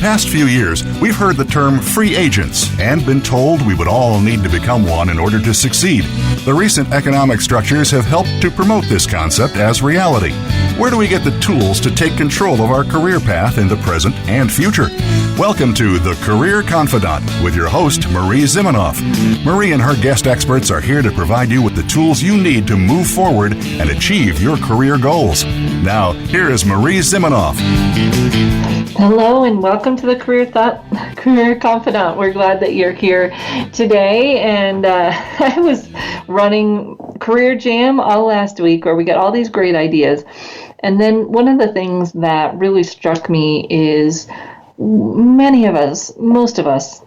past few years, we've heard the term free agents and been told we would all need to become one in order to succeed. The recent economic structures have helped to promote this concept as reality. Where do we get the tools to take control of our career path in the present and future? Welcome to The Career Confidant with your host, Marie Zimenoff. Marie and her guest experts are here to provide you with the tools you need to move forward and achieve your career goals. Now, here is Marie Zimenoff. Hello and welcome to the Career Confidant. We're glad that you're here today. And I was running Career Jam all last week where we got all these great ideas. And then one of the things that really struck me is most of us,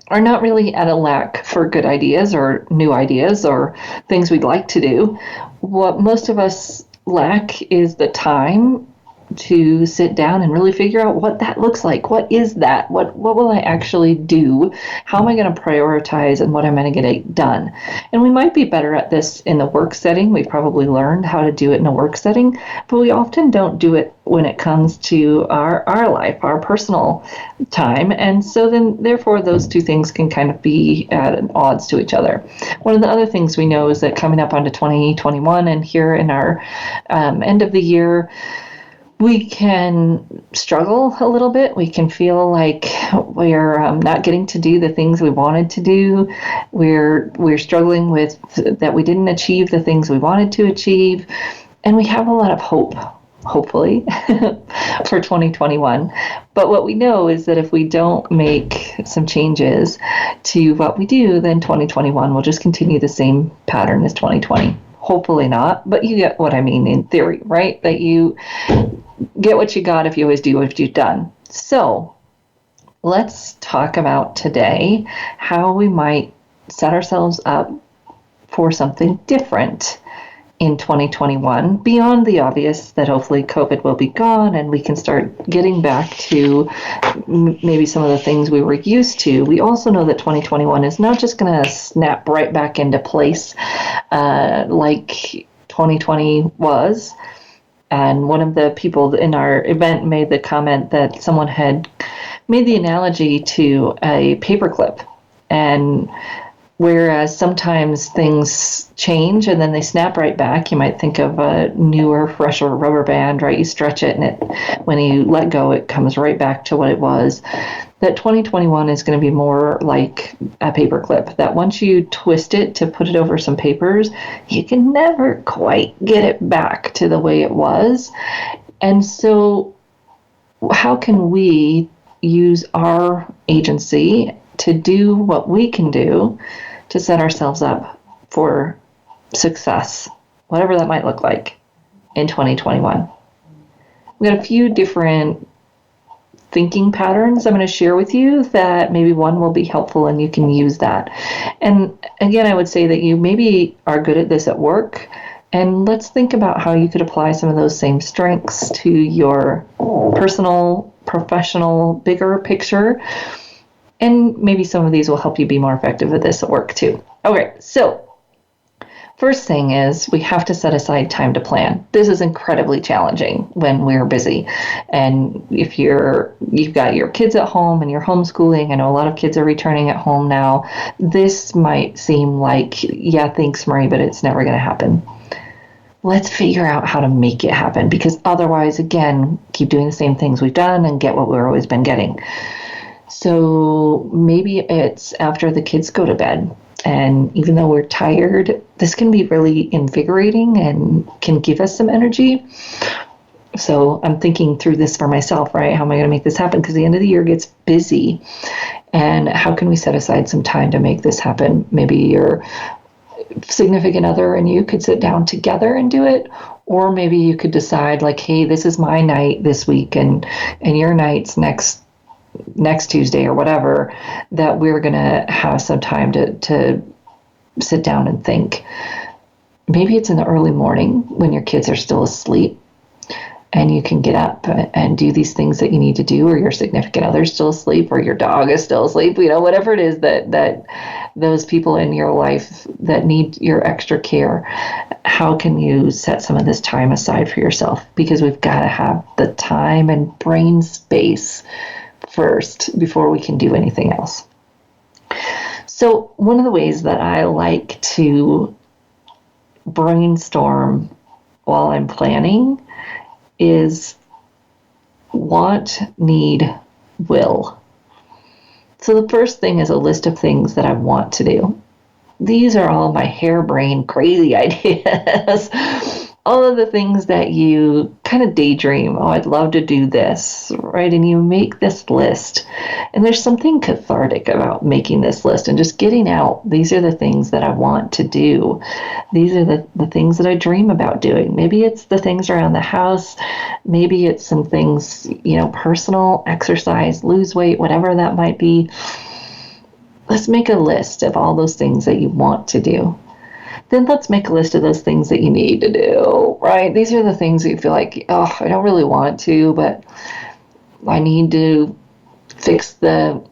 are not really at a lack for good ideas or new ideas or things we'd like to do. What most of us lack is the time to sit down and really figure out what that looks like. What is that? What will I actually do? How am I going to prioritize and what am I going to get done? And we might be better at this in the work setting. We've probably learned how to do it in a work setting, but we often don't do it when it comes to our life, our personal time. And so then therefore those two things can kind of be at odds to each other. One of the other things we know is that coming up onto 2021 and here in our end of the year, we can struggle a little bit. We can feel like we're not getting to do the things we wanted to do. We're struggling with that we didn't achieve the things we wanted to achieve. And we have a lot of hope, hopefully, for 2021. But what we know is that if we don't make some changes to what we do, then 2021 will just continue the same pattern as 2020. Hopefully not, but you get what I mean in theory, right? That you get what you got if you always do what you've done. So let's talk about today how we might set ourselves up for something different in 2021, beyond the obvious that hopefully COVID will be gone and we can start getting back to maybe some of the things we were used to. We also know that 2021 is not just going to snap right back into place like 2020 was. And one of the people in our event made the comment that someone had made the analogy to a paperclip. And whereas sometimes things change and then they snap right back, you might think of a newer, fresher rubber band, right? You stretch it and when you let go, it comes right back to what it was. That 2021 is going to be more like a paperclip, that once you twist it to put it over some papers, you can never quite get it back to the way it was. And so how can we use our agency to do what we can do to set ourselves up for success, whatever that might look like in 2021? We've got a few different thinking patterns I'm going to share with you that maybe one will be helpful and you can use that. And again, I would say that you maybe are good at this at work, and let's think about how you could apply some of those same strengths to your personal, professional, bigger picture. And maybe some of these will help you be more effective at this at work too. Okay, so first thing is we have to set aside time to plan. This is incredibly challenging when we're busy. And if you've got your kids at home and you're homeschooling, I know a lot of kids are returning at home now, this might seem like, yeah, thanks, Marie, but it's never going to happen. Let's figure out how to make it happen, because otherwise, again, keep doing the same things we've done and get what we've always been getting. So maybe it's after the kids go to bed. And even though we're tired, this can be really invigorating and can give us some energy. So I'm thinking through this for myself, right? How am I going to make this happen? Because the end of the year gets busy. And how can we set aside some time to make this happen? Maybe your significant other and you could sit down together and do it. Or maybe you could decide like, hey, this is my night this week and your night's next Tuesday or whatever, that we're going to have some time to sit down and think. Maybe it's in the early morning when your kids are still asleep and you can get up and do these things that you need to do, or your significant other's still asleep, or your dog is still asleep, whatever it is that those people in your life that need your extra care. How can you set some of this time aside for yourself? Because we've got to have the time and brain space first before we can do anything else. So one of the ways that I like to brainstorm while I'm planning is want, need, will. So the first thing is a list of things that I want to do. These are all my harebrained, crazy ideas. All of the things that you kind of daydream, oh, I'd love to do this, right? And you make this list. And there's something cathartic about making this list and just getting out, these are the things that I want to do. These are the things that I dream about doing. Maybe it's the things around the house. Maybe it's some things, personal, exercise, lose weight, whatever that might be. Let's make a list of all those things that you want to do. Then let's make a list of those things that you need to do, right? These are the things that you feel like, oh, I don't really want to, but I need to fix the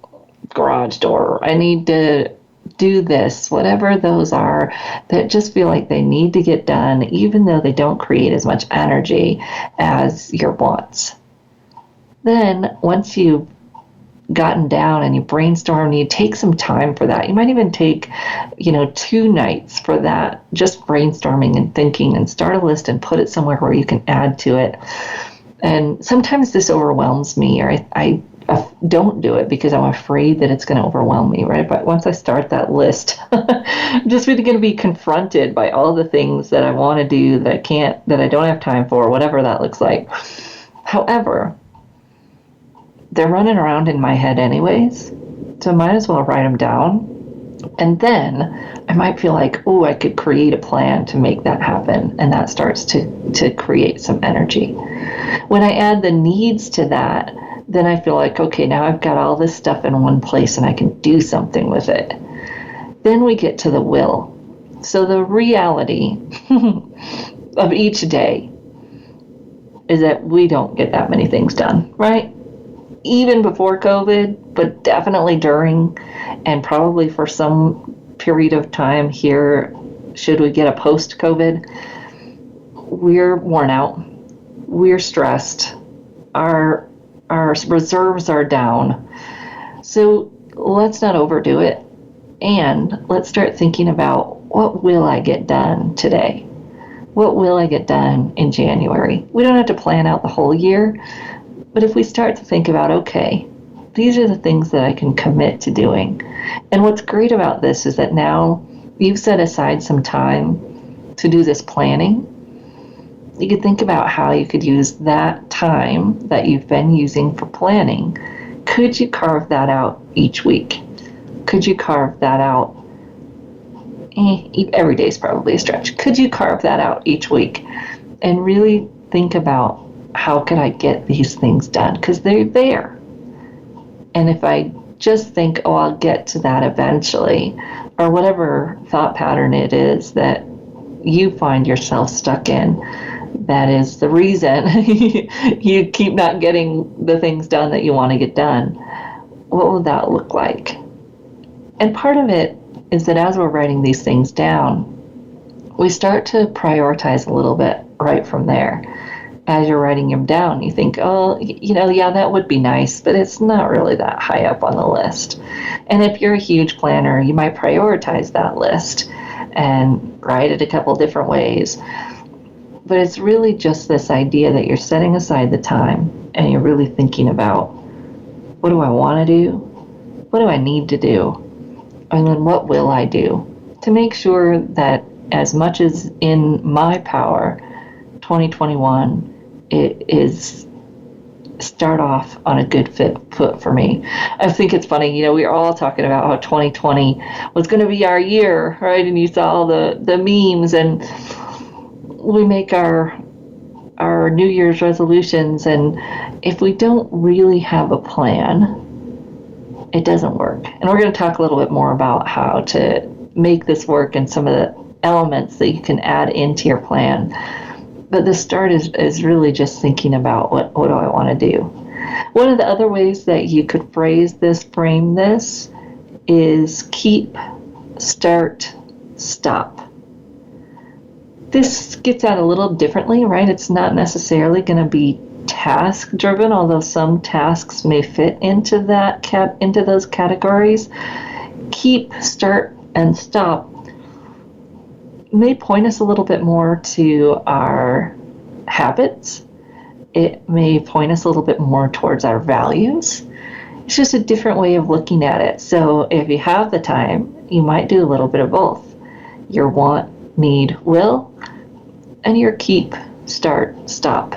garage door. I need to do this, whatever those are that just feel like they need to get done, even though they don't create as much energy as your wants. Then once you've gotten down and you brainstorm, you take some time for that. You might even take, 2 nights for that, just brainstorming and thinking, and start a list and put it somewhere where you can add to it. And sometimes this overwhelms me, or I don't do it because I'm afraid that it's going to overwhelm me, right? But once I start that list, I'm just really going to be confronted by all the things that I want to do that I don't have time for, whatever that looks like. However, they're running around in my head anyways, so I might as well write them down. And then I might feel like, oh, I could create a plan to make that happen. And that starts to create some energy. When I add the needs to that, then I feel like, okay, now I've got all this stuff in one place and I can do something with it. Then we get to the will. So the reality of each day is that we don't get that many things done, right? Even before COVID, but definitely during, and probably for some period of time here, should we get a post-COVID, we're worn out, we're stressed, our reserves are down. So let's not overdo it, and let's start thinking about, what will I get done today? What will I get done in January? We don't have to plan out the whole year. But if we start to think about, okay, these are the things that I can commit to doing. And what's great about this is that now you've set aside some time to do this planning. You could think about how you could use that time that you've been using for planning. Could you carve that out each week? Could you carve that out? Every day is probably a stretch. Could you carve that out each week and really think about, how can I get these things done? Because they're there. And if I just think, oh, I'll get to that eventually, or whatever thought pattern it is that you find yourself stuck in, that is the reason you keep not getting the things done that you want to get done. What would that look like? And part of it is that as we're writing these things down, we start to prioritize a little bit right from there. As you're writing them down, you think, oh, yeah, that would be nice, but it's not really that high up on the list. And if you're a huge planner, you might prioritize that list and write it a couple different ways. But it's really just this idea that you're setting aside the time and you're really thinking about, what do I want to do? What do I need to do? And then what will I do? To make sure that as much as in my power, 2021, it is start off on a good foot for me. I think it's funny, we were all talking about how 2020 was going to be our year, right? And you saw all the memes, and we make our New Year's resolutions, and if we don't really have a plan, it doesn't work. And we're going to talk a little bit more about how to make this work and some of the elements that you can add into your plan. But the start is really just thinking about what do I want to do. One of the other ways that you could frame this is keep, start, stop. This gets at a little differently, right? It's not necessarily going to be task driven, although some tasks may fit into into those categories. Keep, start, and stop may point us a little bit more to our habits. It may point us a little bit more towards our values. It's just a different way of looking at it. So if you have the time, you might do a little bit of both. Your want, need, will, and your keep, start, stop.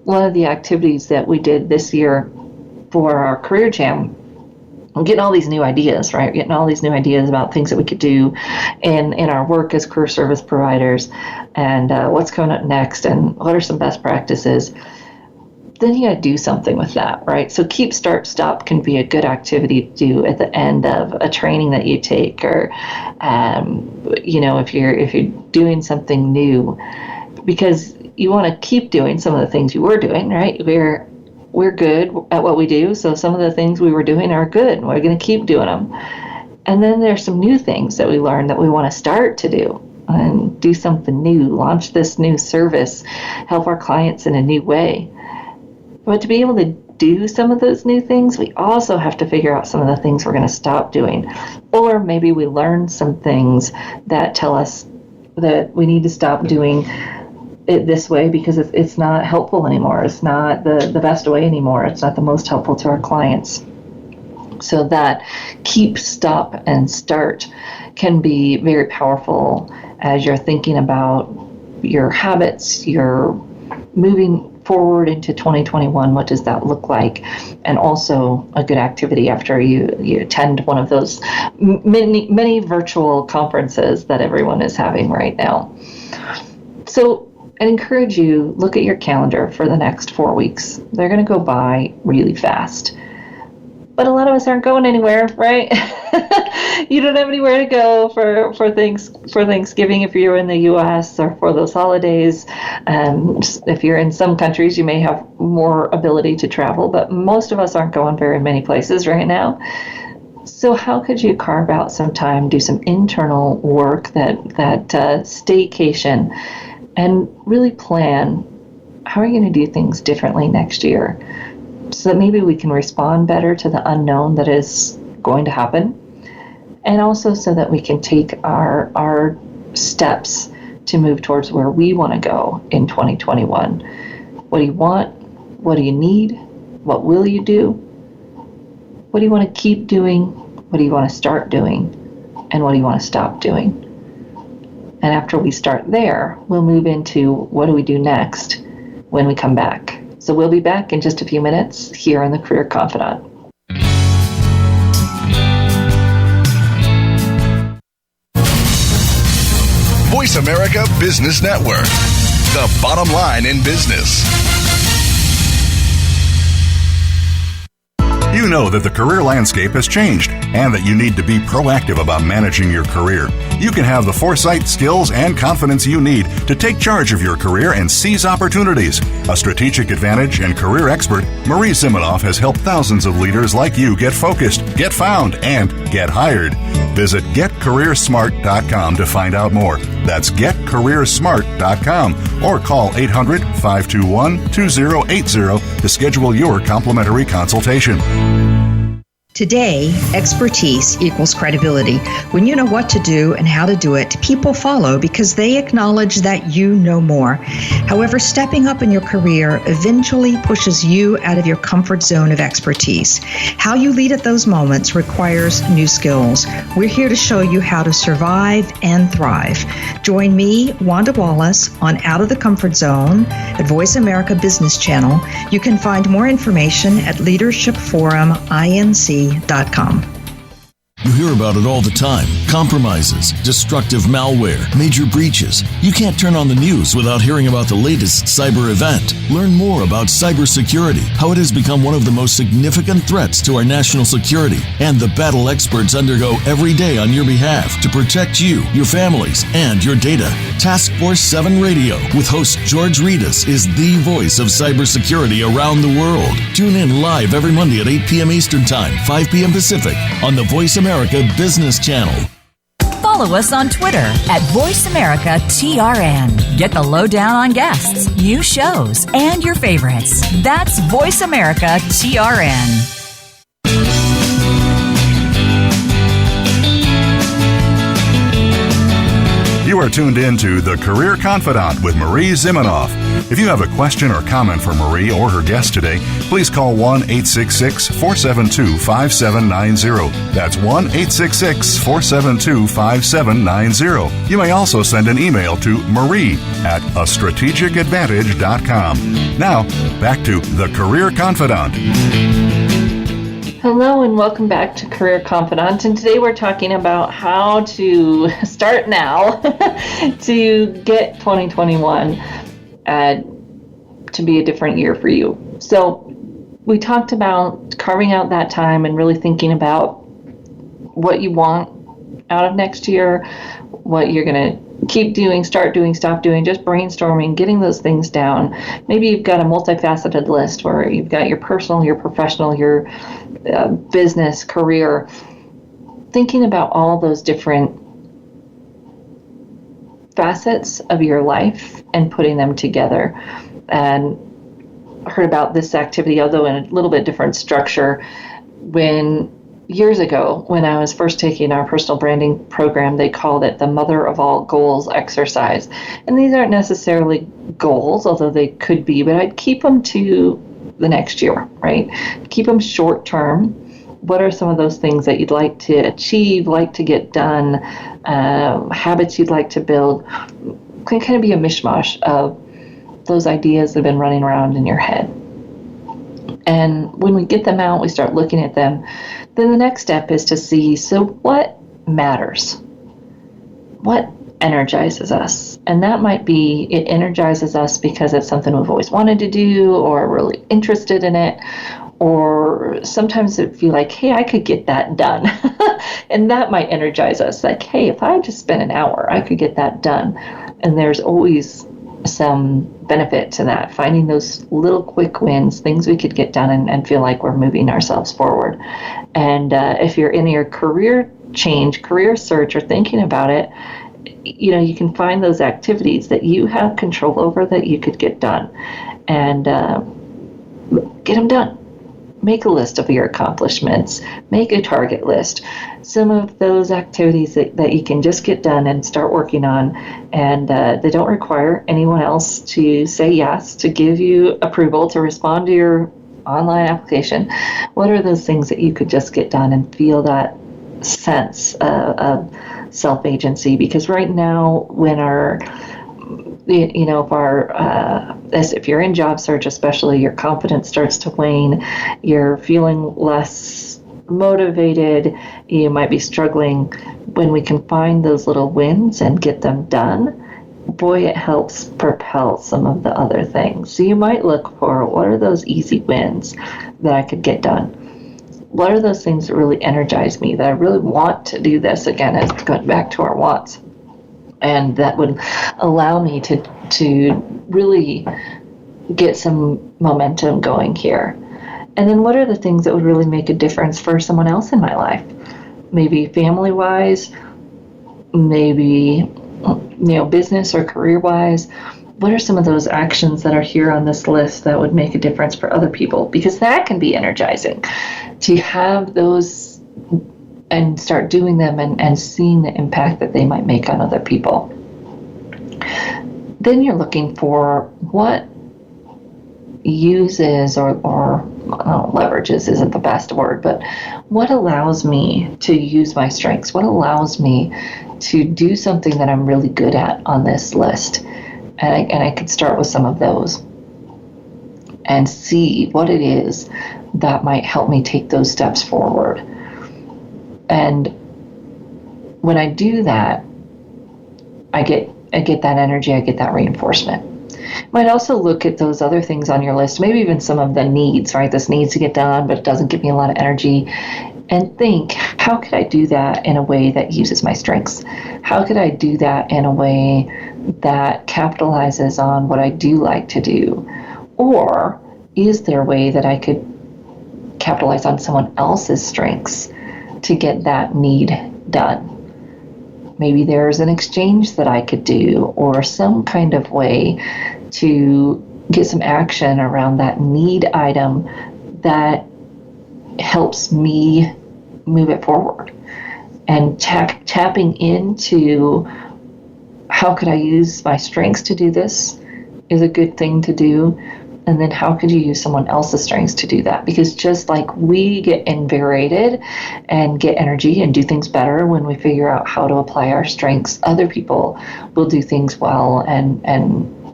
One of the activities that we did this year for our career jam, I'm getting all these new ideas, right? Getting all these new ideas about things that we could do in our work as career service providers, and what's coming up next, and what are some best practices. Then you got to do something with that, right? So keep, start, stop can be a good activity to do at the end of a training that you take, or if you're doing something new, because you want to keep doing some of the things you were doing, right? We're good at what we do, so some of the things we were doing are good, and we're going to keep doing them. And then there's some new things that we learned that we want to start to do, and do something new, launch this new service, help our clients in a new way. But to be able to do some of those new things, we also have to figure out some of the things we're going to stop doing. Or maybe we learn some things that tell us that we need to stop doing it this way because it's not helpful anymore. It's not the best way anymore. It's not the most helpful to our clients. So that keep, stop, and start can be very powerful as you're thinking about your habits, you're moving forward into 2021. What does that look like? And also a good activity after you attend one of those many virtual conferences that everyone is having right now. So I encourage you, look at your calendar for the next 4 weeks. They're going to go by really fast. But a lot of us aren't going anywhere, right? You don't have anywhere to go for Thanksgiving if you're in the U.S. or for those holidays. If you're in some countries, you may have more ability to travel, but most of us aren't going very many places right now. So how could you carve out some time, do some internal work, that staycation, and really plan how are you going to do things differently next year, so that maybe we can respond better to the unknown that is going to happen, and also so that we can take our steps to move towards where we want to go in 2021. What do you want? What do you need? What will you do? What do you want to keep doing? What do you want to start doing? And what do you want to stop doing? And after we start there, we'll move into what do we do next when we come back. So we'll be back in just a few minutes here on the Career Confidant. Voice America Business Network, the bottom line in business. You know that the career landscape has changed and that you need to be proactive about managing your career. You can have the foresight, skills, and confidence you need to take charge of your career and seize opportunities. A strategic advantage and career expert, Marie Zimenoff has helped thousands of leaders like you get focused, get found, and get hired. Visit getcareersmart.com to find out more. That's getcareersmart.com or call 800-521-2080 to schedule your complimentary consultation. Today, expertise equals credibility. When you know what to do and how to do it, people follow because they acknowledge that you know more. However, stepping up in your career eventually pushes you out of your comfort zone of expertise. How you lead at those moments requires new skills. We're here to show you how to survive and thrive. Join me, Wanda Wallace, on Out of the Comfort Zone at Voice America Business Channel. You can find more information at leadershipforuminc.com. You hear about it all the time. Compromises, destructive malware, major breaches. You can't turn on the news without hearing about the latest cyber event. Learn more about cybersecurity, how it has become one of the most significant threats to our national security, and the battle experts undergo every day on your behalf to protect you, your families, and your data. Task Force 7 Radio with host George Reedus is the voice of cybersecurity around the world. Tune in live every Monday at 8 p.m. Eastern Time, 5 p.m. Pacific on the Voice America Business Channel. follow us on Twitter at VoiceAmericaTRN. Get the lowdown on guests, new shows, and your favorites. That's VoiceAmericaTRN. You are tuned in to The Career Confidant with Marie Zimenoff. If you have a question or comment for Marie or her guest today, please call 1-866-472-5790. That's 1-866-472-5790. You may also send an email to marie@astrategicadvantage.com. Now, back to The Career Confidant. Hello and welcome back to Career Confidant, and today we're talking about how to start now to get 2021 to be a different year for you. So we talked about carving out that time and really thinking about what you want out of next year, what you're going to keep doing, start doing, stop doing, just brainstorming, getting those things down. Maybe you've got a multifaceted list where you've got your personal, your professional, your business, career, thinking about all those different facets of your life and putting them together. And I heard about this activity, although in a little bit different structure, years ago, when I was first taking our personal branding program, they called it the Mother of All Goals exercise. And these aren't necessarily goals, although they could be, but I'd keep them to the next year, right? Keep them short term. What are some of those things that you'd like to achieve, like to get done, habits you'd like to build? Can kind of be a mishmash of those ideas that have been running around in your head. And when we get them out, we start looking at them. Then the next step is to see, so what matters? What energizes us? And that might be, it energizes us because it's something we've always wanted to do or really interested in it. Or sometimes it feel like, hey, I could get that done. And that might energize us. Like, hey, if I just spent an hour, I could get that done. And there's always some benefit to that, finding those little quick wins, things we could get done and feel like we're moving ourselves forward. And if you're in your career change, career search, or thinking about it, you can find those activities that you have control over that you could get done and get them done. Make a list of your accomplishments, make a target list, some of those activities that you can just get done and start working on, and they don't require anyone else to say yes, to give you approval, to respond to your online application. What are those things that you could just get done and feel that sense of self-agency? Because right now, when if you're in job search, especially, your confidence starts to wane, you're feeling less motivated, you might be struggling. When we can find those little wins and get them done, boy, it helps propel some of the other things. So you might look for, what are those easy wins that I could get done? What are those things that really energize me, that I really want to do this? Again, it's going back to our wants. And that would allow me to really get some momentum going here. And then what are the things that would really make a difference for someone else in my life? Maybe family-wise, maybe business or career-wise. What are some of those actions that are here on this list that would make a difference for other people? Because that can be energizing to have those and start doing them and seeing the impact that they might make on other people. Then you're looking for what uses or leverages isn't the best word, but what allows me to use my strengths? What allows me to do something that I'm really good at on this list? And I could start with some of those and see what it is that might help me take those steps forward. And when I do that, I get that energy, I get that reinforcement. Might also look at those other things on your list, maybe even some of the needs, right? This needs to get done, but it doesn't give me a lot of energy. And think, how could I do that in a way that uses my strengths? How could I do that in a way that capitalizes on what I do like to do? Or is there a way that I could capitalize on someone else's strengths to get that need done? Maybe there's an exchange that I could do, or some kind of way to get some action around that need item that helps me move it forward. And tapping into how could I use my strengths to do this is a good thing to do. And then how could you use someone else's strengths to do that? Because just like we get invigorated and get energy and do things better when we figure out how to apply our strengths, other people will do things well and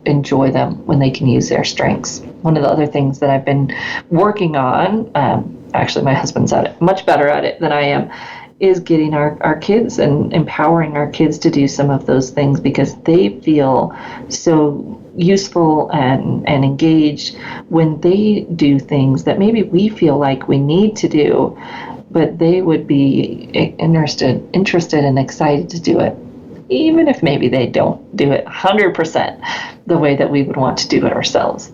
enjoy them when they can use their strengths. One of the other things that I've been working on, actually my husband's at it, much better at it than I am, is getting our kids and empowering our kids to do some of those things, because they feel so useful and engaged when they do things that maybe we feel like we need to do, but they would be interested and excited to do it, even if maybe they don't do it 100% the way that we would want to do it ourselves.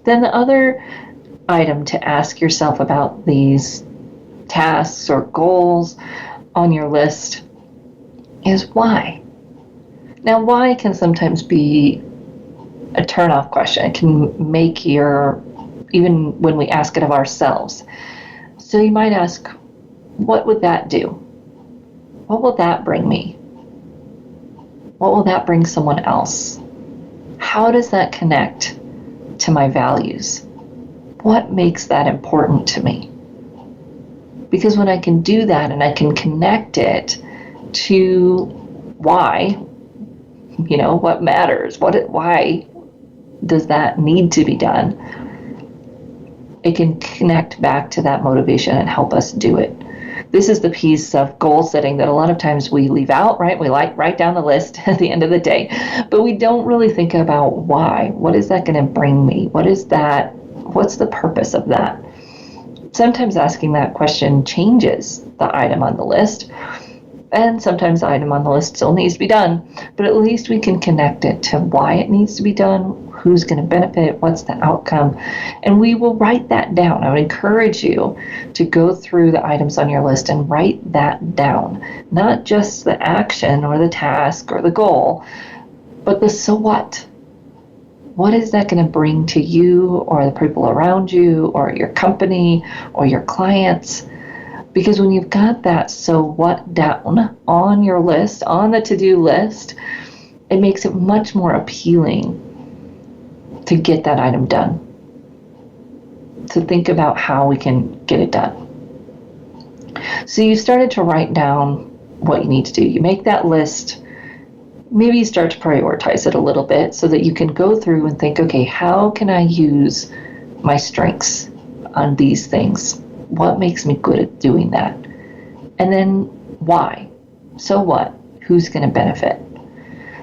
Then the other item to ask yourself about these tasks or goals on your list is why. Now, why can sometimes be a turn-off question. It can make even when we ask it of ourselves. So you might ask, what would that do? What will that bring me? What will that bring someone else? How does that connect to my values? What makes that important to me? Because when I can do that and I can connect it to why, what matters, why does that need to be done, it can connect back to that motivation and help us do it. This is the piece of goal setting that a lot of times we leave out, right? We write down the list at the end of the day, but we don't really think about why. What is that going to bring me? What's the purpose of that? Sometimes asking that question changes the item on the list, and sometimes the item on the list still needs to be done, but at least we can connect it to why it needs to be done, who's going to benefit, what's the outcome, and we will write that down. I would encourage you to go through the items on your list and write that down, not just the action or the task or the goal, but the so what. What is that going to bring to you or the people around you or your company or your clients? Because when you've got that so what down on your list, on the to-do list, it makes it much more appealing to get that item done. To think about how we can get it done. So you started to write down what you need to do. You make that list. Maybe you start to prioritize it a little bit so that you can go through and think, okay, how can I use my strengths on these things? What makes me good at doing that? And then why? So what? Who's going to benefit?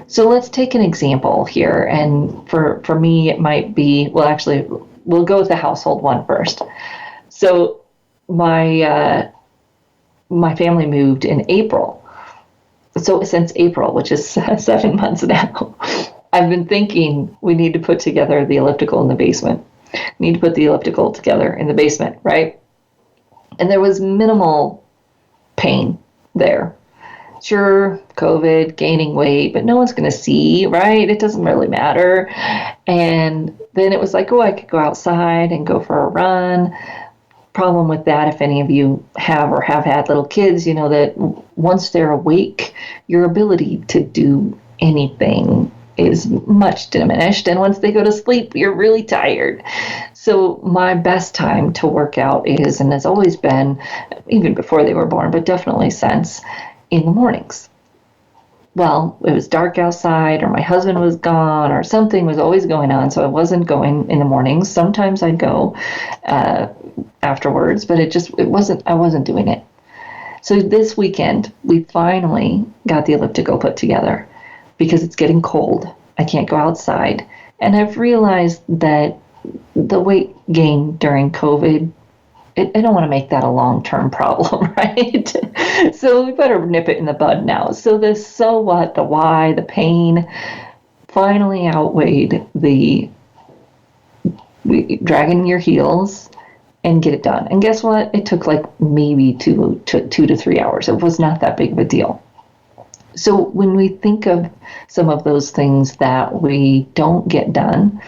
So let's take an example here. And for me, it might be, we'll go with the household one first. So my family moved in April. So since April, which is 7 months now, I've been thinking we need to put together the elliptical in the basement. Need to put the elliptical together in the basement, right? And there was minimal pain there. Sure, COVID, gaining weight, but no one's going to see, right? It doesn't really matter. And then it was like, I could go outside and go for a run. Problem with that, if any of you have or have had little kids, you know that once they're awake, your ability to do anything is much diminished. And once they go to sleep, you're really tired. So my best time to work out is, and has always been, even before they were born, but definitely since, in the mornings. Well, it was dark outside, or my husband was gone, or something was always going on, so I wasn't going in the mornings. Sometimes I'd go afterwards, but I wasn't doing it. So this weekend, we finally got the elliptical put together because it's getting cold. I can't go outside. And I've realized that the weight gain during COVID, I don't want to make that a long-term problem, right? So we better nip it in the bud now. So the so what, the why, the pain finally outweighed the dragging your heels and get it done. And guess what? It took like maybe 2 to 3 hours. It was not that big of a deal. So when we think of some of those things that we don't get done,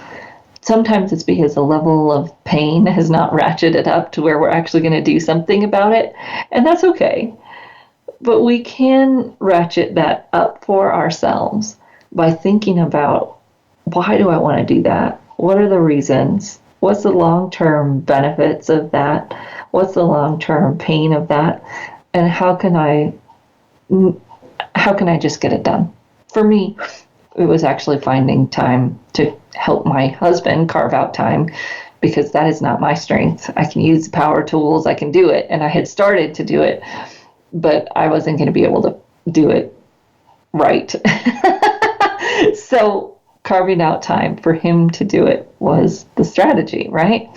sometimes it's because the level of pain has not ratcheted up to where we're actually going to do something about it. And that's okay. But we can ratchet that up for ourselves by thinking about, why do I want to do that? What are the reasons? What's the long-term benefits of that? What's the long-term pain of that? And how can I just get it done? For me, it was actually finding time to help my husband carve out time, because that is not my strength. I can use the power tools, I can do it, and I had started to do it, but I wasn't going to be able to do it right. So carving out time for him to do it was the strategy, right?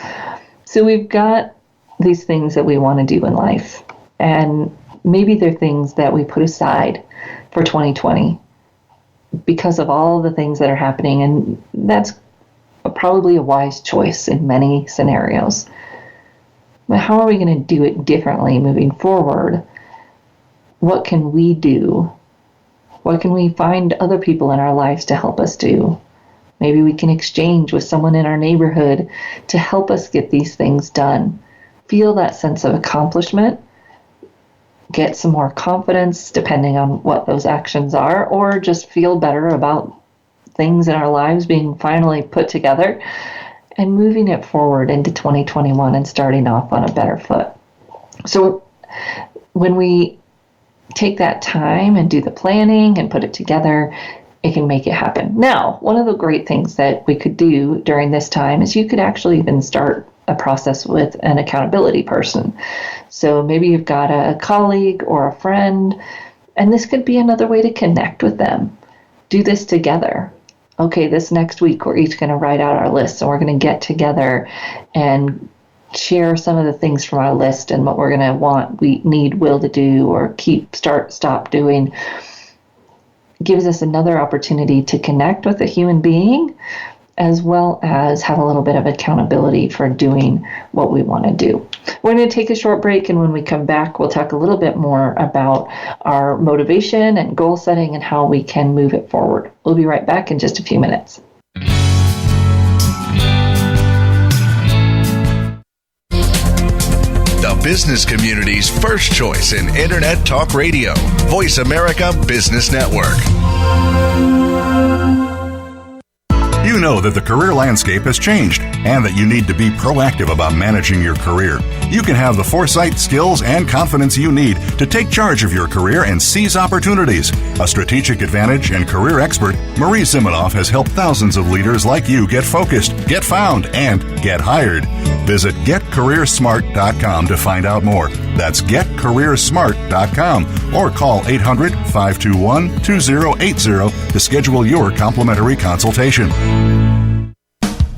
So we've got these things that we want to do in life, and maybe they're things that we put aside for 2020 because of all the things that are happening, and that's probably a wise choice in many scenarios. But how are we going to do it differently moving forward? What can we do? What can we find other people in our lives to help us do? Maybe we can exchange with someone in our neighborhood to help us get these things done. Feel that sense of accomplishment. Get some more confidence, depending on what those actions are, or just feel better about things in our lives being finally put together and moving it forward into 2021 and starting off on a better foot. So when we take that time and do the planning and put it together, it can make it happen. Now, one of the great things that we could do during this time is you could actually even start a process with an accountability person. So maybe you've got a colleague or a friend, and this could be another way to connect with them. Do this together. Okay, this next week, we're each going to write out our list, and we're going to get together and share some of the things from our list and what we're going to want, we need, will to do, or stop doing. Gives us another opportunity to connect with a human being, as well as have a little bit of accountability for doing what we want to do. We're going to take a short break, and when we come back, we'll talk a little bit more about our motivation and goal setting and how we can move it forward. We'll be right back in just a few minutes. The business community's first choice in Internet Talk Radio. Voice America Business Network. You know that the career landscape has changed and that you need to be proactive about managing your career. You can have the foresight, skills, and confidence you need to take charge of your career and seize opportunities. A strategic advantage and career expert, Marie Zimenoff has helped thousands of leaders like you get focused, get found, and get hired. Visit getcareersmart.com to find out more. That's getcareersmart.com or call 800-521-2080 to schedule your complimentary consultation.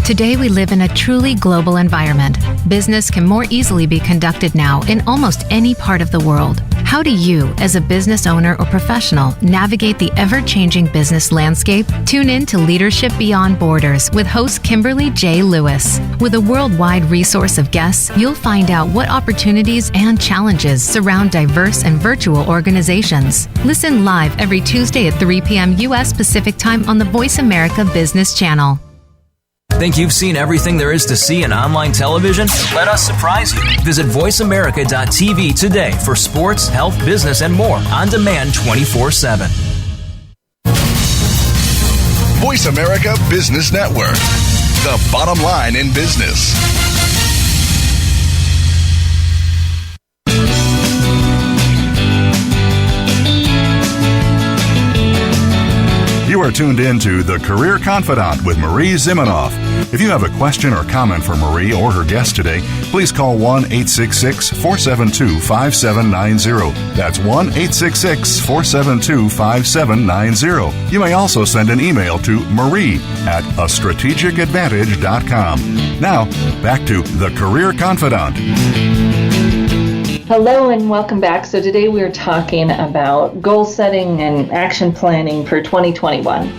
Today we live in a truly global environment. Business can more easily be conducted now in almost any part of the world. How do you, as a business owner or professional, navigate the ever-changing business landscape? Tune in to Leadership Beyond Borders with host Kimberly J. Lewis. With a worldwide resource of guests, you'll find out what opportunities and challenges surround diverse and virtual organizations. Listen live every Tuesday at 3 p.m. U.S. Pacific Time on the Voice America Business Channel. Think you've seen everything there is to see in online television? Let us surprise you. Visit voiceamerica.tv today for sports, health, business, and more on demand 24/7. Voice America Business Network. The bottom line in business. You are tuned in to The Career Confidant with Marie Zimenoff. If you have a question or comment for Marie or her guest today, please call 1-866-472-5790. That's 1-866-472-5790. You may also send an email to marie@astrategicadvantage.com. Now, back to The Career Confidant. Hello and welcome back. So today we're talking about goal setting and action planning for 2021.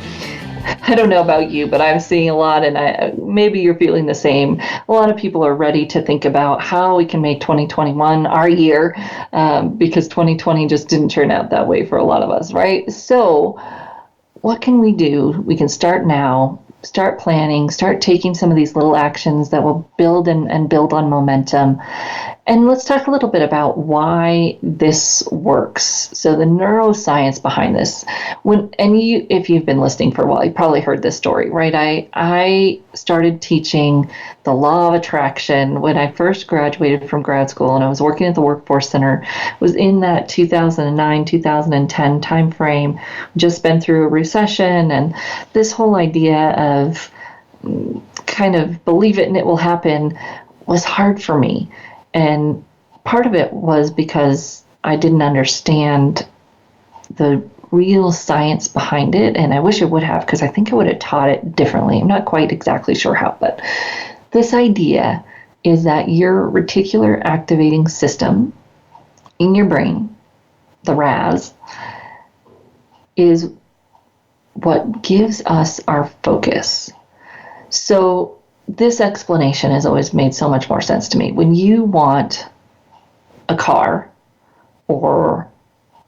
I don't know about you, but I'm seeing a lot, and maybe you're feeling the same. A lot of people are ready to think about how we can make 2021 our year, because 2020 just didn't turn out that way for a lot of us, right? So what can we do? We can start now, start planning, start taking some of these little actions that will build and build on momentum. And let's talk a little bit about why this works. So the neuroscience behind this. If you've been listening for a while, you probably heard this story, right? I started teaching the law of attraction when I first graduated from grad school, and I was working at the Workforce Center. It was in that 2009, 2010 timeframe. Just been through a recession, and this whole idea of kind of believe it and it will happen was hard for me. And part of it was because I didn't understand the real science behind it. And I wish I would have, because I think I would have taught it differently. I'm not quite exactly sure how, but this idea is that your reticular activating system in your brain, the RAS, is what gives us our focus. So this explanation has always made so much more sense to me. When you want a car or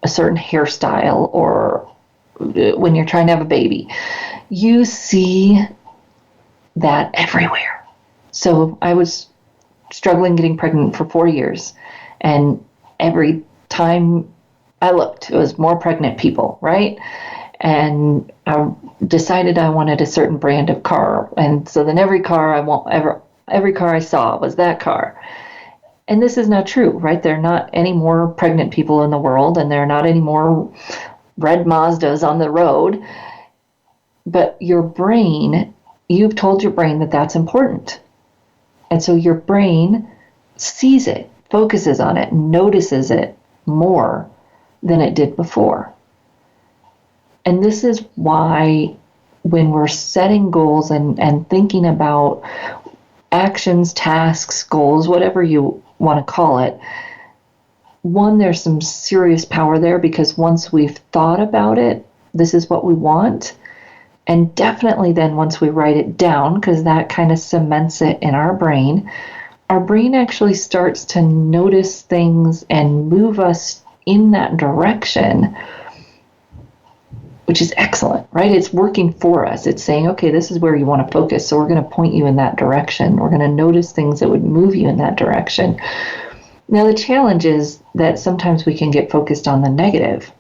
a certain hairstyle, or when you're trying to have a baby, you see that everywhere. So I was struggling getting pregnant for 4 years, and every time I looked, it was more pregnant people, right? And I decided I wanted a certain brand of car. And so then every car I saw was that car. And this is not true, right? There are not any more pregnant people in the world, and there are not any more red Mazdas on the road. But your brain, you've told your brain that that's important. And so your brain sees it, focuses on it, notices it more than it did before. And this is why when we're setting goals and thinking about actions, tasks, goals, whatever you want to call it, one, there's some serious power there, because once we've thought about it, this is what we want. And definitely then once we write it down, because that kind of cements it in our brain actually starts to notice things and move us in that direction, which is excellent, right? It's working for us. It's saying, okay, this is where you want to focus, so we're going to point you in that direction. We're going to notice things that would move you in that direction. Now, the challenge is that sometimes we can get focused on the negative.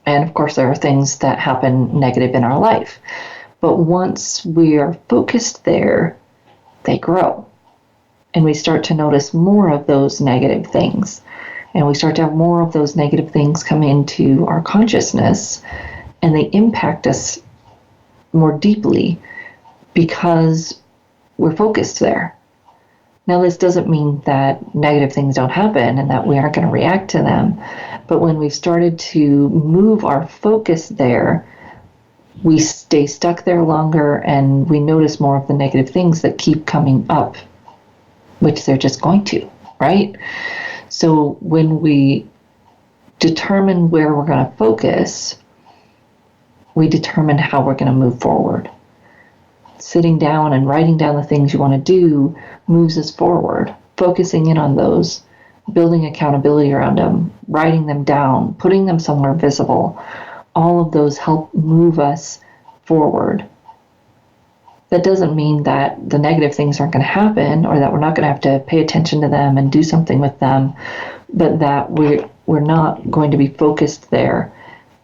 And of course, there are things that happen negative in our life. But once we are focused there, they grow. And we start to notice more of those negative things. And we start to have more of those negative things come into our consciousness, and they impact us more deeply because we're focused there. Now, this doesn't mean that negative things don't happen and that we aren't going to react to them. But when we've started to move our focus there, we stay stuck there longer, and we notice more of the negative things that keep coming up, which they're just going to, right? So when we determine where we're going to focus, we determine how we're going to move forward. Sitting down and writing down the things you want to do moves us forward. Focusing in on those, building accountability around them, writing them down, putting them somewhere visible, all of those help move us forward. That doesn't mean that the negative things aren't going to happen, or that we're not going to have to pay attention to them and do something with them, but that we're not going to be focused there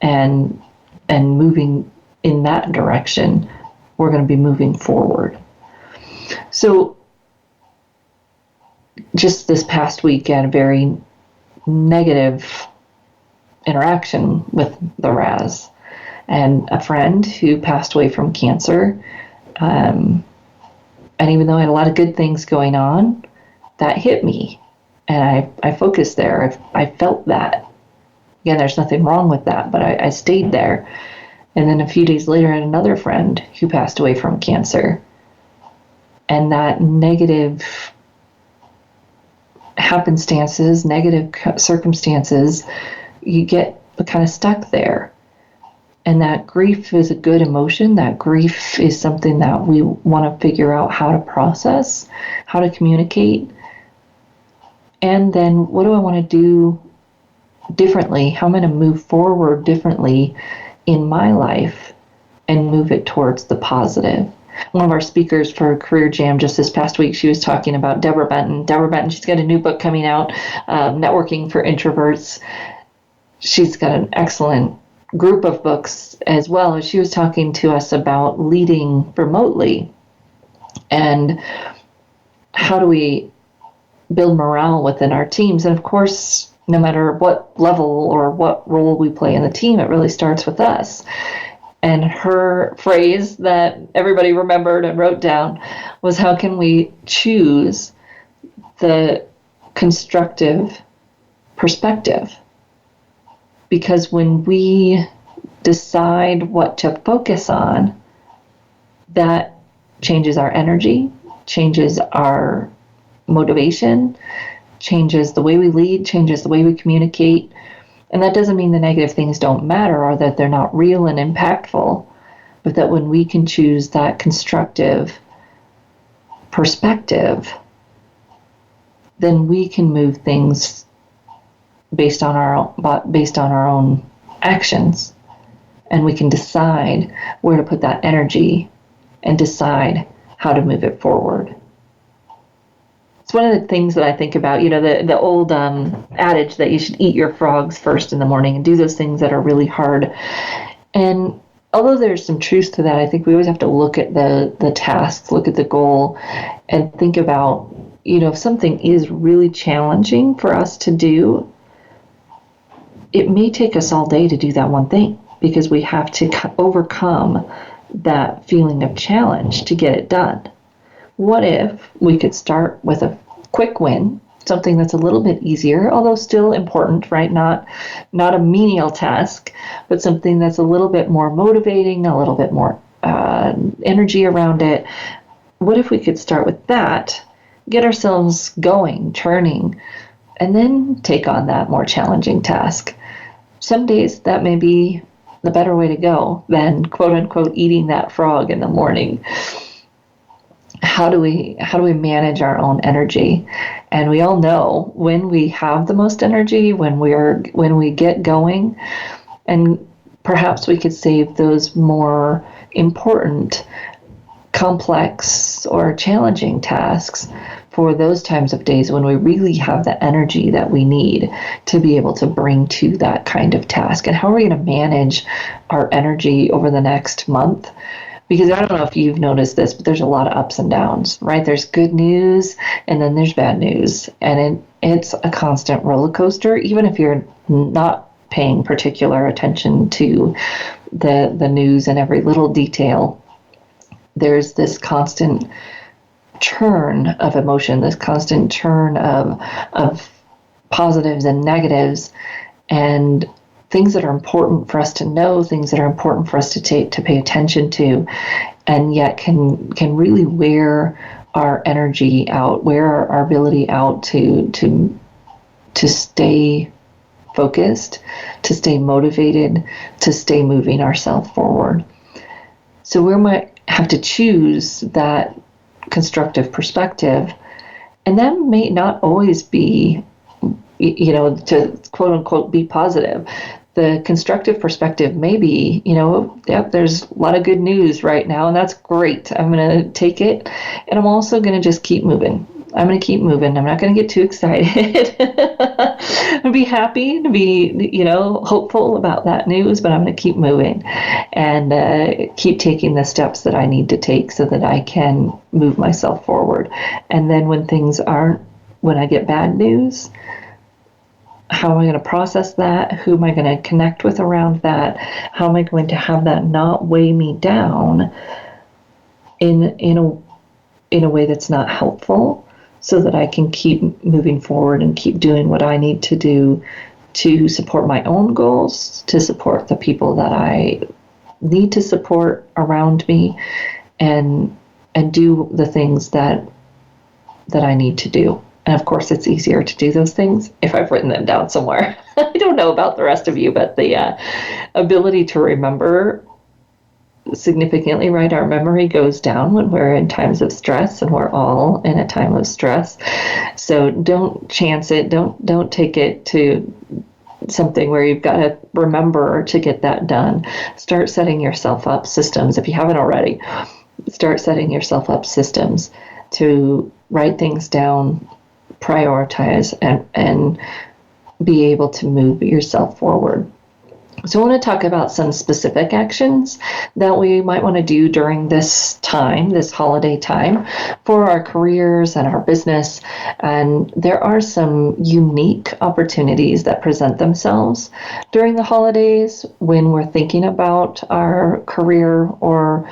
and moving in that direction. We're going to be moving forward. So just this past week, I had a very negative interaction with the RAS, and a friend who passed away from cancer. And even though I had a lot of good things going on, that hit me. And I focused there. I felt that. Again, there's nothing wrong with that, but I stayed there. And then a few days later, I had another friend who passed away from cancer. And that negative happenstances, negative circumstances, you get kind of stuck there. And that grief is a good emotion. That grief is something that we want to figure out how to process, how to communicate. And then what do I want to do differently? How am I going to move forward differently in my life and move it towards the positive? One of our speakers for Career Jam just this past week, she was talking about Deborah Benton. Deborah Benton, she's got a new book coming out, Networking for Introverts. She's got an excellent group of books as well. She was talking to us about leading remotely and how do we build morale within our teams. And of course, no matter what level or what role we play in the team, it really starts with us. And her phrase that everybody remembered and wrote down was, how can we choose the constructive perspective? Because when we decide what to focus on, that changes our energy, changes our motivation, changes the way we lead, changes the way we communicate. And that doesn't mean the negative things don't matter or that they're not real and impactful, but that when we can choose that constructive perspective, then we can move things based on our own actions, and we can decide where to put that energy and decide how to move it forward. It's one of the things that I think about, the old adage that you should eat your frogs first in the morning and do those things that are really hard. And although there's some truth to that, I think we always have to look at the tasks, look at the goal, and think about, if something is really challenging for us to do, it may take us all day to do that one thing because we have to overcome that feeling of challenge to get it done. What if we could start with a quick win, something that's a little bit easier, although still important, right? Not a menial task, but something that's a little bit more motivating, a little bit more energy around it. What if we could start with that, get ourselves going, churning, and then take on that more challenging task? Some days that may be the better way to go than quote unquote eating that frog in the morning. How do we manage our own energy? And we all know when we have the most energy, when we get going, and perhaps we could save those more important, complex, or challenging tasks for those times of days when we really have the energy that we need to be able to bring to that kind of task. And how are we going to manage our energy over the next month? Because I don't know if you've noticed this, but there's a lot of ups and downs, right? There's good news and then there's bad news. And it's a constant roller coaster, even if you're not paying particular attention to the news and every little detail. There's this constant churn of emotion, this constant churn of positives and negatives, and things that are important for us to know, things that are important for us to pay attention to, and yet can really wear our energy out, wear our ability out to stay focused, to stay motivated, to stay moving ourselves forward. So we might have to choose that constructive perspective, and that may not always be, to quote unquote be positive. The constructive perspective may be, there's a lot of good news right now, and that's great. I'm going to take it, and I'm also going to just keep moving. I'm going to keep moving. I'm not going to get too excited. I'm going to be happy to be, hopeful about that news, but I'm going to keep moving and keep taking the steps that I need to take so that I can move myself forward. And then when I get bad news, how am I going to process that? Who am I going to connect with around that? How am I going to have that not weigh me down in a way that's not helpful, so that I can keep moving forward and keep doing what I need to do to support my own goals, to support the people that I need to support around me, and do the things that I need to do And of course, it's easier to do those things if I've written them down somewhere. I don't know about the rest of you, but the ability to remember significantly, right? Our memory goes down when we're in times of stress, and we're all in a time of stress. So don't chance it. Don't take it to something where you've got to remember to get that done. Start setting yourself up systems. If you haven't already, start setting yourself up systems to write things down, prioritize, and be able to move yourself forward. So I want to talk about some specific actions that we might want to do during this time, this holiday time, for our careers and our business. And there are some unique opportunities that present themselves during the holidays when we're thinking about our career or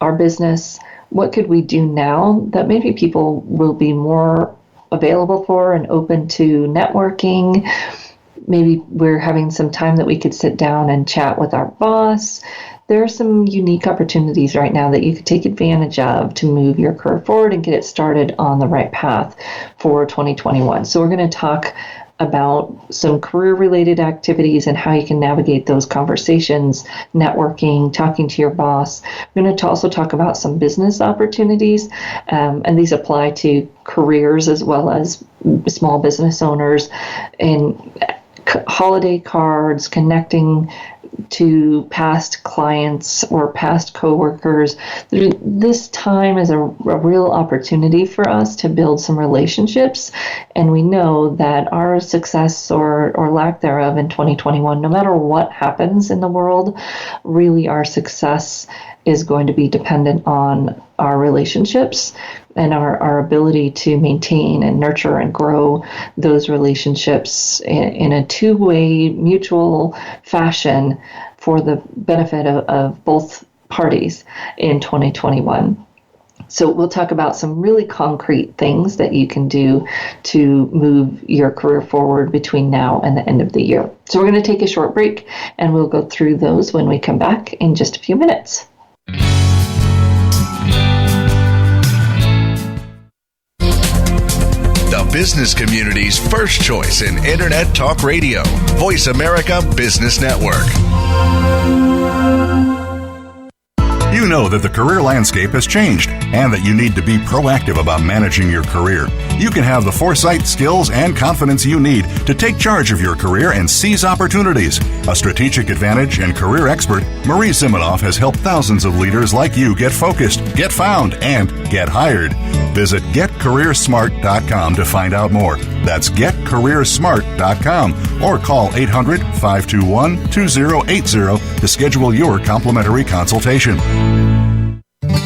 our business. What could we do now that maybe people will be more available for and open to networking? Maybe we're having some time that we could sit down and chat with our boss. There are some unique opportunities right now that you could take advantage of to move your career forward and get it started on the right path for 2021. So we're going to talk about some career-related activities and how you can navigate those conversations, networking, talking to your boss. We're going to also talk about some business opportunities, and these apply to careers as well as small business owners, and holiday cards, connecting to past clients or past coworkers. This time is a real opportunity for us to build some relationships, and we know that our success or lack thereof in 2021, no matter what happens in the world, really our success is going to be dependent on our relationships and our ability to maintain and nurture and grow those relationships in a two-way mutual fashion for the benefit of both parties in 2021. So we'll talk about some really concrete things that you can do to move your career forward between now and the end of the year. So we're going to take a short break, and we'll go through those when we come back in just a few minutes. The business community's first choice in Internet Talk Radio, Voice America Business Network. You know that the career landscape has changed and that you need to be proactive about managing your career. You can have the foresight, skills, and confidence you need to take charge of your career and seize opportunities. A strategic advantage and career expert, Marie Zimenoff has helped thousands of leaders like you get focused, get found, and get hired. Visit getcareersmart.com to find out more. That's getcareersmart.com or call 800-521-2080 to schedule your complimentary consultation.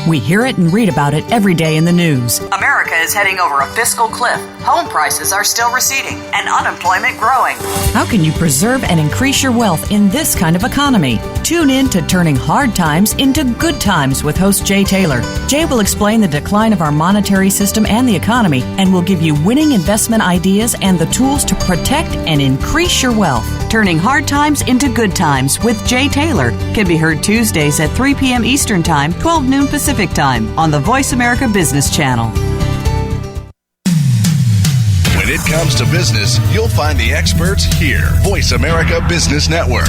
We hear it and read about it every day in the news. America is heading over a fiscal cliff. Home prices are still receding and unemployment growing. How can you preserve and increase your wealth in this kind of economy? Tune in to Turning Hard Times into Good Times with host Jay Taylor. Jay will explain the decline of our monetary system and the economy, and will give you winning investment ideas and the tools to protect and increase your wealth. Turning Hard Times into Good Times with Jay Taylor can be heard Tuesdays at 3 p.m. Eastern Time, 12 noon Pacific Time on the Voice America Business Channel. When it comes to business, you'll find the experts here. Voice America Business Network.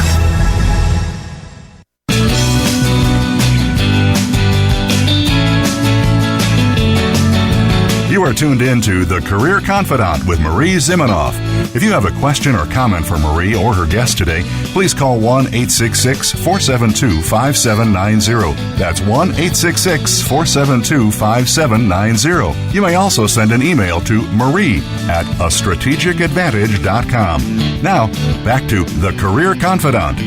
You are tuned in to The Career Confidante with Marie Zimenoff. If you have a question or comment for Marie or her guest today, please call 1-866-472-5790. That's 1-866-472-5790. You may also send an email to marie@astrategicadvantage.com. Now, back to The Career Confidante.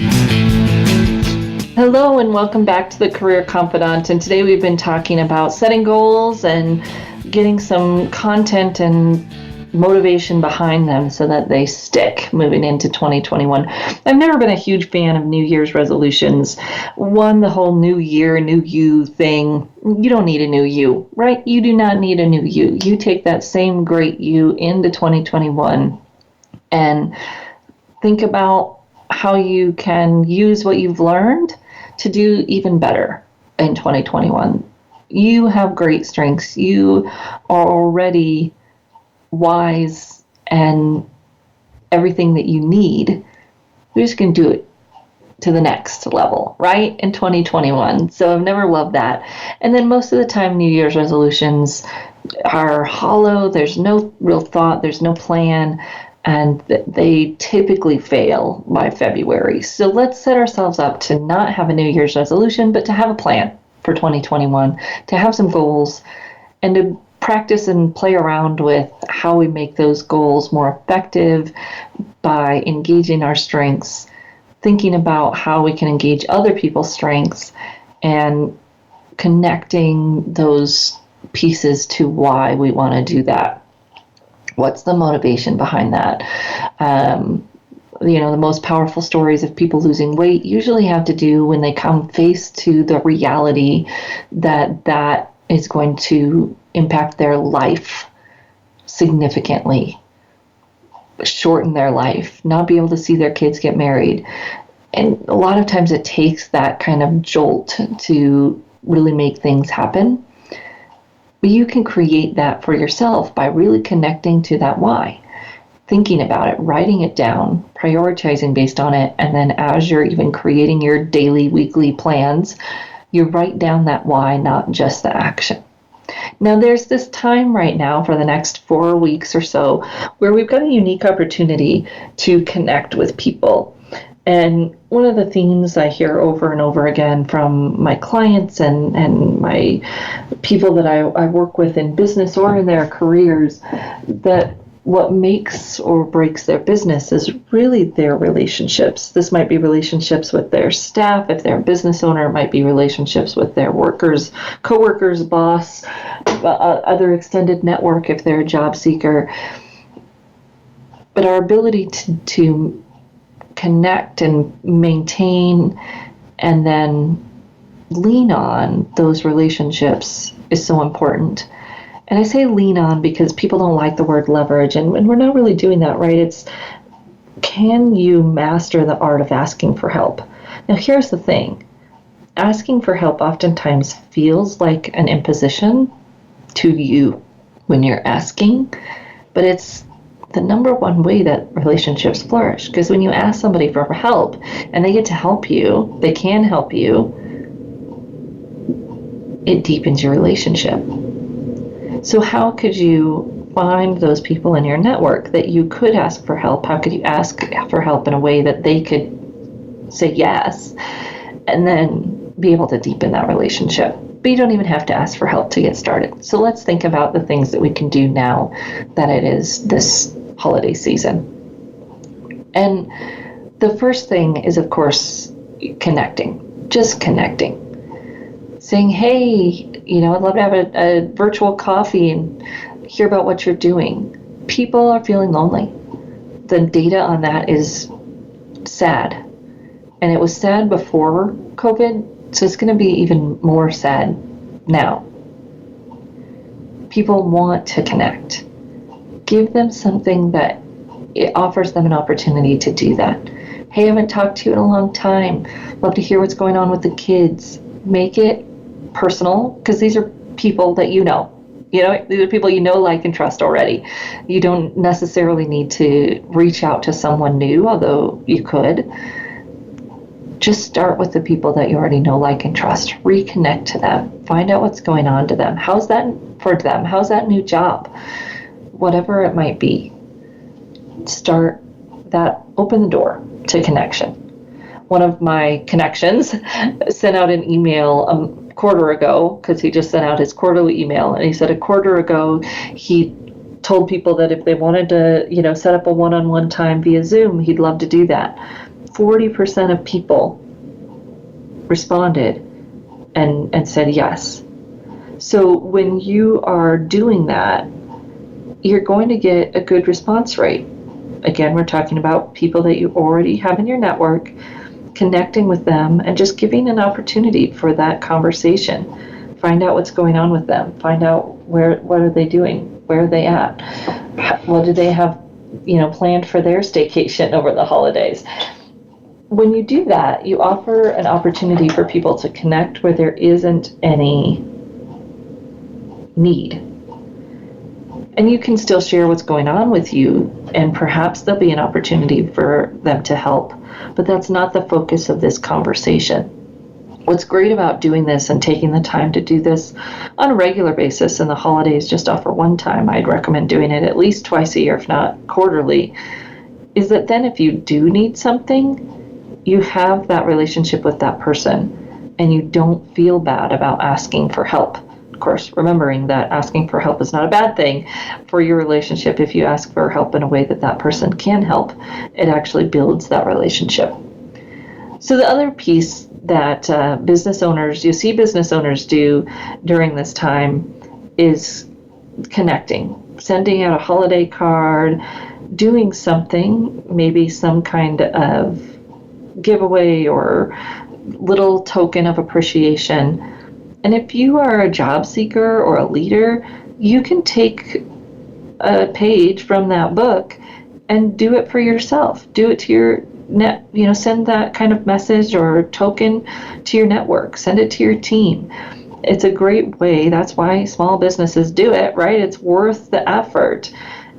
Hello and welcome back to The Career Confidante. And today we've been talking about setting goals and getting some content and motivation behind them so that they stick moving into 2021. I've never been a huge fan of New Year's resolutions. One, the whole new year, new you thing. You don't need a new you, right? You do not need a new you. You take that same great you into 2021 and think about how you can use what you've learned to do even better in 2021. You have great strengths. You are already whys and everything that you need, you're just going to do it to the next level, right? In 2021. So I've never loved that. And then most of the time, New Year's resolutions are hollow. There's no real thought. There's no plan. And they typically fail by February. So let's set ourselves up to not have a New Year's resolution, but to have a plan for 2021, to have some goals, and to practice and play around with how we make those goals more effective by engaging our strengths, thinking about how we can engage other people's strengths, and connecting those pieces to why we want to do that. What's the motivation behind that? The most powerful stories of people losing weight usually have to do when they come face to the reality that is going to impact their life significantly, shorten their life, not be able to see their kids get married. And a lot of times it takes that kind of jolt to really make things happen. But you can create that for yourself by really connecting to that why, thinking about it, writing it down, prioritizing based on it, and then as you're even creating your daily, weekly plans, you write down that why, not just the action. Now, there's this time right now for the next 4 weeks or so where we've got a unique opportunity to connect with people. And one of the themes I hear over and over again from my clients and my people that I work with in business or in their careers, that what makes or breaks their business is really their relationships. This might be relationships with their staff. If they're a business owner, it might be relationships with their workers, coworkers, boss, other extended network if they're a job seeker. But our ability to connect and maintain and then lean on those relationships is so important. And I say lean on because people don't like the word leverage, and we're not really doing that, right? It's, can you master the art of asking for help? Now, here's the thing. Asking for help oftentimes feels like an imposition to you when you're asking, but it's the number one way that relationships flourish. Because when you ask somebody for help and they get to help you, they can help you, it deepens your relationship. So how could you find those people in your network that you could ask for help? How could you ask for help in a way that they could say yes and then be able to deepen that relationship? But you don't even have to ask for help to get started. So let's think about the things that we can do now that it is this holiday season. And the first thing is, of course, connecting, just connecting. Saying, hey, I'd love to have a virtual coffee and hear about what you're doing. People are feeling lonely. The data on that is sad. And it was sad before COVID, so it's going to be even more sad now. People want to connect. Give them something that it offers them an opportunity to do that. Hey, I haven't talked to you in a long time. Love to hear what's going on with the kids. Make it personal, because these are people that these are people like, and trust already. You don't necessarily need to reach out to someone new, although you could. Just start with the people that you already know, like, and trust. Reconnect to them. Find out what's going on to them. How's that for them? How's that new job? Whatever it might be. Start that, open the door to connection. One of my connections sent out an email a quarter ago, because he just sent out his quarterly email, and he said a quarter ago he told people that if they wanted to set up a one-on-one time via Zoom, he'd love to do that. 40% of people responded and said yes. So when you are doing that, you're going to get a good response rate. Again, we're talking about people that you already have in your network, connecting with them and just giving an opportunity for that conversation. Find out what's going on with them. Find out what are they doing? Where are they at? What do they have, planned for their staycation over the holidays? When you do that, you offer an opportunity for people to connect where there isn't any need. And you can still share what's going on with you, and perhaps there'll be an opportunity for them to help. But that's not the focus of this conversation. What's great about doing this and taking the time to do this on a regular basis, and the holidays just offer one time, I'd recommend doing it at least twice a year, if not quarterly, is that then if you do need something, you have that relationship with that person and you don't feel bad about asking for help. Of course, remembering that asking for help is not a bad thing for your relationship. If you ask for help in a way that that person can help, it actually builds that relationship. So the other piece that business owners do during this time is connecting, sending out a holiday card, doing something, maybe some kind of giveaway or little token of appreciation. And if you are a job seeker or a leader, you can take a page from that book and do it for yourself. Do it to your send that kind of message or token to your network, send it to your team. It's a great way. That's why small businesses do it, right? It's worth the effort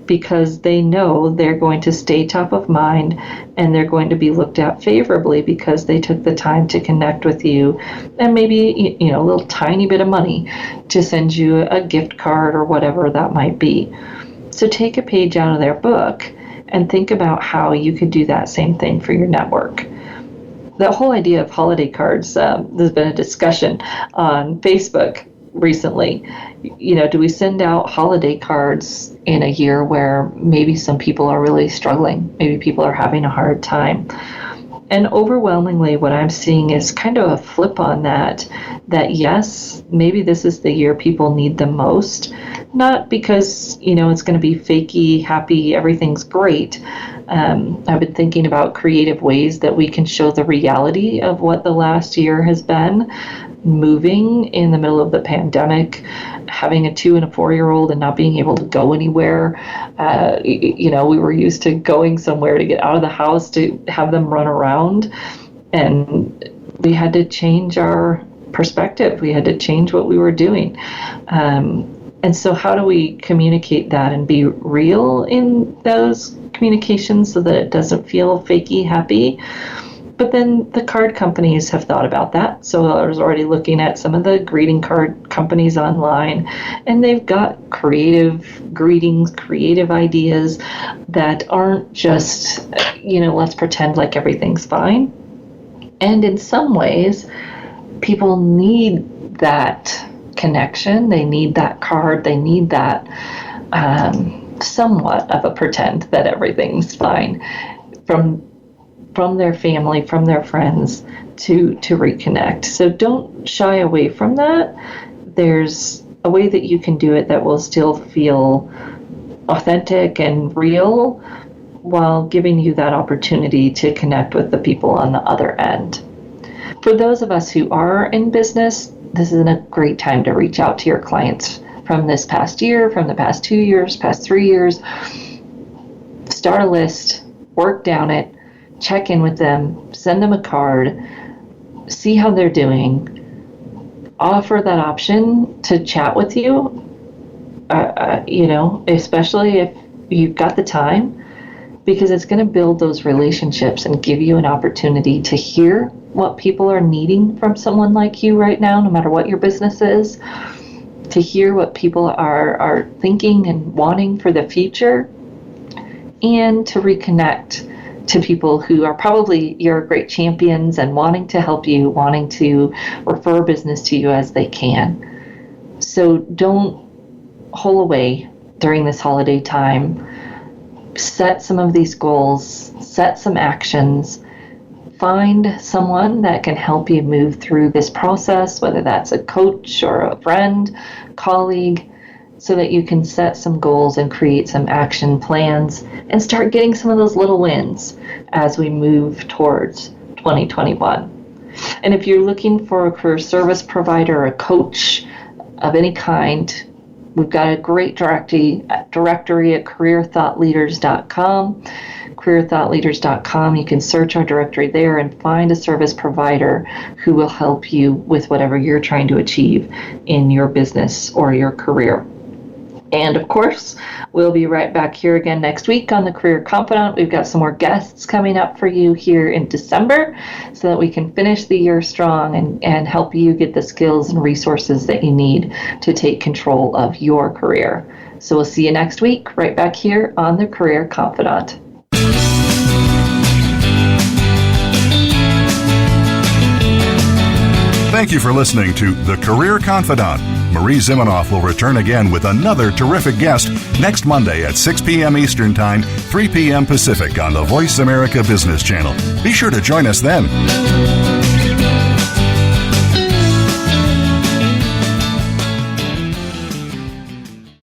because they know they're going to stay top of mind and they're going to be looked at favorably because they took the time to connect with you, and maybe a little tiny bit of money to send you a gift card or whatever that might be. So take a page out of their book and think about how you could do that same thing for your network. The whole idea of holiday cards, there's been a discussion on Facebook recently. Do we send out holiday cards in a year where maybe some people are really struggling? Maybe people are having a hard time. And overwhelmingly, what I'm seeing is kind of a flip on that yes, maybe this is the year people need the most. Not because, it's going to be fakey, happy, everything's great. I've been thinking about creative ways that we can show the reality of what the last year has been. Moving in the middle of the pandemic, having a 2 and a 4-year-old and not being able to go anywhere. We were used to going somewhere to get out of the house to have them run around. And we had to change our perspective. We had to change what we were doing. And so how do we communicate that and be real in those communications so that it doesn't feel fakey, happy? But then the card companies have thought about that. So I was already looking at some of the greeting card companies online, and they've got creative greetings, creative ideas that aren't just, let's pretend like everything's fine. And in some ways, people need that connection. They need that card. They need that somewhat of a pretend that everything's fine from their family, from their friends to reconnect. So don't shy away from that. There's a way that you can do it that will still feel authentic and real while giving you that opportunity to connect with the people on the other end. For those of us who are in business, this is a great time to reach out to your clients from this past year, from the past 2 years, past 3 years. Start a list, work down it, check in with them, send them a card, see how they're doing, offer that option to chat with you, especially if you've got the time, because it's going to build those relationships and give you an opportunity to hear what people are needing from someone like you right now, no matter what your business is, to hear what people are thinking and wanting for the future, and to reconnect to people who are probably your great champions and wanting to help you, wanting to refer business to you as they can. So don't hole away during this holiday time. Set some of these goals, set some actions, find someone that can help you move through this process, whether that's a coach or a friend, colleague, so that you can set some goals and create some action plans and start getting some of those little wins as we move towards 2021. And if you're looking for a career service provider or a coach of any kind, we've got a great directory at careerthoughtleaders.com. careerthoughtleaders.com. You can search our directory there and find a service provider who will help you with whatever you're trying to achieve in your business or your career. And of course, we'll be right back here again next week on the Career Confidant. We've got some more guests coming up for you here in December so that we can finish the year strong and help you get the skills and resources that you need to take control of your career. So we'll see you next week right back here on the Career Confidant. Thank you for listening to The Career Confidant. Marie Zimenoff will return again with another terrific guest next Monday at 6 p.m. Eastern Time, 3 p.m. Pacific on the Voice America Business Channel. Be sure to join us then.